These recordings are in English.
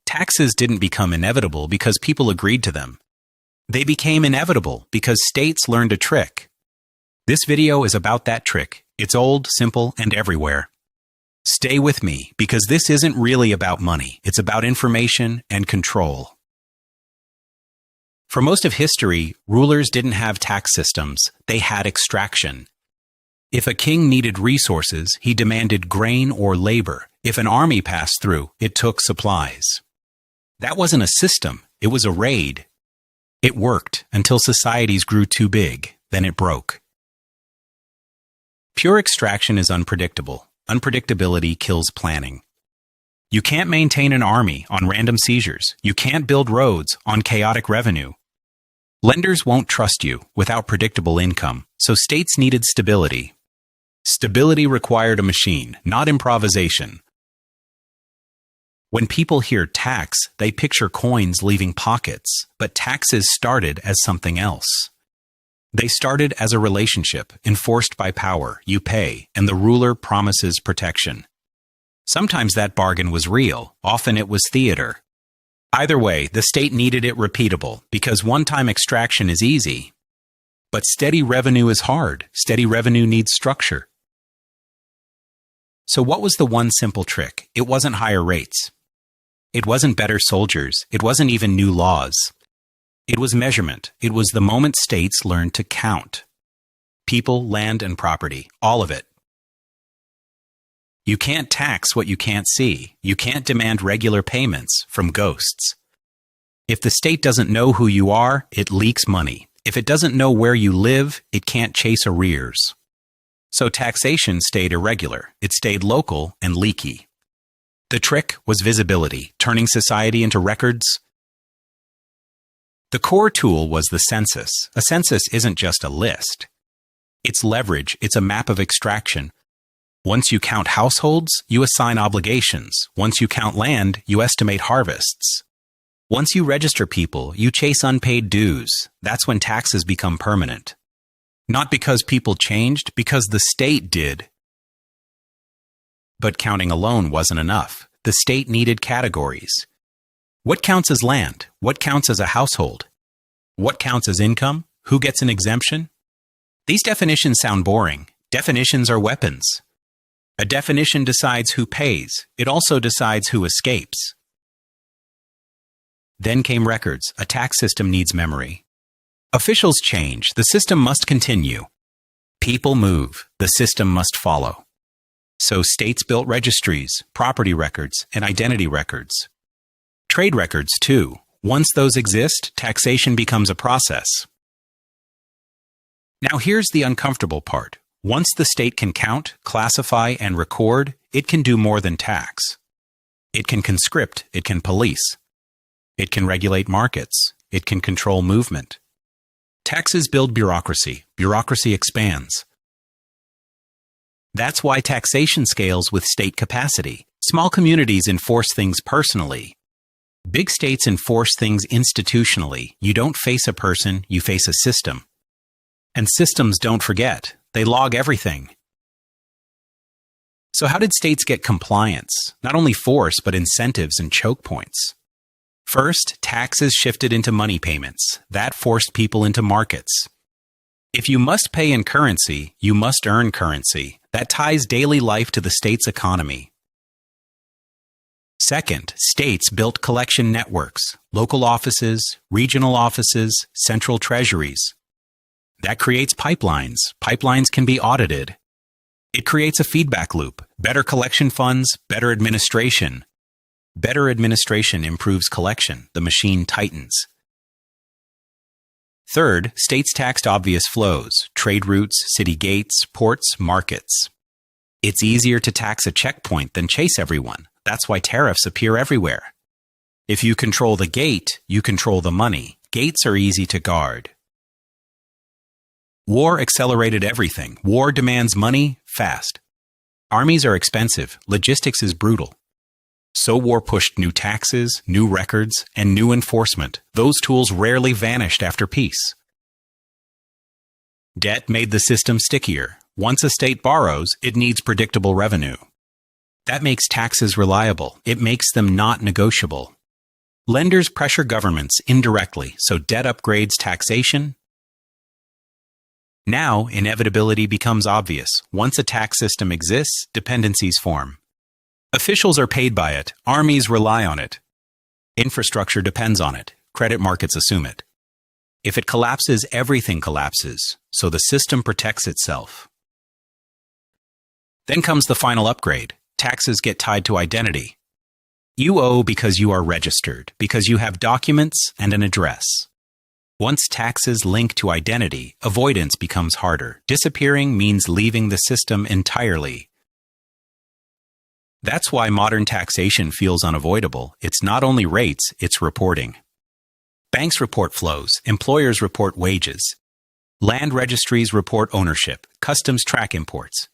Taxes didn't become inevitable because people agreed to them. They became inevitable because states learned a trick. This video is about that trick. It's old, simple, and everywhere. Stay with me, because this isn't really about money. It's about information and control. For most of history, rulers didn't have tax systems. They had extraction. If a king needed resources, he demanded grain or labor. If an army passed through, it took supplies. That wasn't a system. It was a raid. It worked until societies grew too big. Then it broke. Pure extraction is unpredictable. Unpredictability kills planning. You can't maintain an army on random seizures. You can't build roads on chaotic revenue. Lenders won't trust you without predictable income, so states needed stability. Stability required a machine, not improvisation. When people hear tax, they picture coins leaving pockets, but taxes started as something else. They started as a relationship, enforced by power. You pay, and the ruler promises protection. Sometimes that bargain was real, often it was theater. Either way, the state needed it repeatable, because one-time extraction is easy. But steady revenue is hard. Steady revenue needs structure. So what was the one simple trick? It wasn't higher rates. It wasn't better soldiers. It wasn't even new laws. It was measurement. It was the moment states learned to count. People, land, and property. All of it. You can't tax what you can't see. You can't demand regular payments from ghosts. If the state doesn't know who you are, it leaks money. If it doesn't know where you live, it can't chase arrears. So taxation stayed irregular. It stayed local and leaky. The trick was visibility, turning society into records. The core tool was the census. A census isn't just a list. It's leverage. It's a map of extraction. Once you count households, you assign obligations. Once you count land, you estimate harvests. Once you register people, you chase unpaid dues. That's when taxes become permanent. Not because people changed, because the state did. But counting alone wasn't enough. The state needed categories. What counts as land? What counts as a household? What counts as income? Who gets an exemption? These definitions sound boring. Definitions are weapons. A definition decides who pays. It also decides who escapes. Then came records. A tax system needs memory. Officials change. The system must continue. People move. The system must follow. So states built registries, property records, and identity records. Trade records, too. Once those exist, taxation becomes a process. Now here's the uncomfortable part. Once the state can count, classify, and record, it can do more than tax. It can conscript, it can police. It can regulate markets. It can control movement. Taxes build bureaucracy. Bureaucracy expands. That's why taxation scales with state capacity. Small communities enforce things personally. Big states enforce things institutionally. You don't face a person, you face a system. And systems don't forget. They log everything. So how did states get compliance? Not only force, but incentives and choke points. First, taxes shifted into money payments. That forced people into markets. If you must pay in currency, you must earn currency. That ties daily life to the state's economy. Second, states built collection networks, local offices, regional offices, central treasuries. That creates pipelines. Pipelines can be audited. It creates a feedback loop. Better collection funds, better administration. Better administration improves collection. The machine tightens. Third, states taxed obvious flows, trade routes, city gates, ports, markets. It's easier to tax a checkpoint than chase everyone. That's why tariffs appear everywhere. If you control the gate, you control the money. Gates are easy to guard. War accelerated everything. War demands money fast. Armies are expensive. Logistics is brutal. So war pushed new taxes, new records, and new enforcement. Those tools rarely vanished after peace. Debt made the system stickier. Once a state borrows, it needs predictable revenue. That makes taxes reliable. It makes them not negotiable. Lenders pressure governments indirectly, so debt upgrades taxation. Now, inevitability becomes obvious. Once a tax system exists, dependencies form. Officials are paid by it. Armies rely on it. Infrastructure depends on it. Credit markets assume it. If it collapses, everything collapses, so the system protects itself. Then comes the final upgrade. Taxes get tied to identity. You owe because you are registered, because you have documents and an address. Once taxes link to identity, avoidance becomes harder. Disappearing means leaving the system entirely. That's why modern taxation feels unavoidable. It's not only rates, it's reporting. Banks report flows, employers report wages. Land registries report ownership, customs track imports.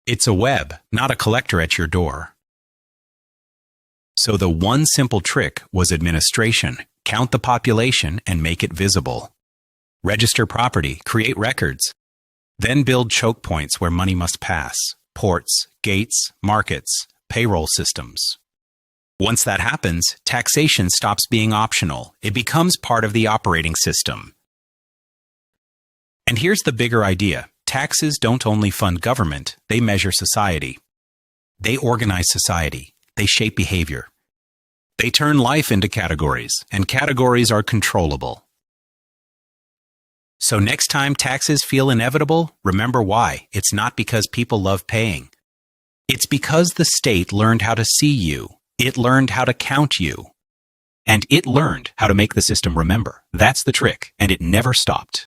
It's a web, not a collector at your door. So the one simple trick was administration. Count the population and make it visible. Register property, create records. Then build choke points where money must pass. Ports, gates, markets, payroll systems. Once that happens, taxation stops being optional. It becomes part of the operating system. And here's the bigger idea. Taxes don't only fund government, they measure society. They organize society. They shape behavior. They turn life into categories, and categories are controllable. So next time taxes feel inevitable, remember why. It's not because people love paying. It's because the state learned how to see you. It learned how to count you. And it learned how to make the system remember. That's the trick, and it never stopped.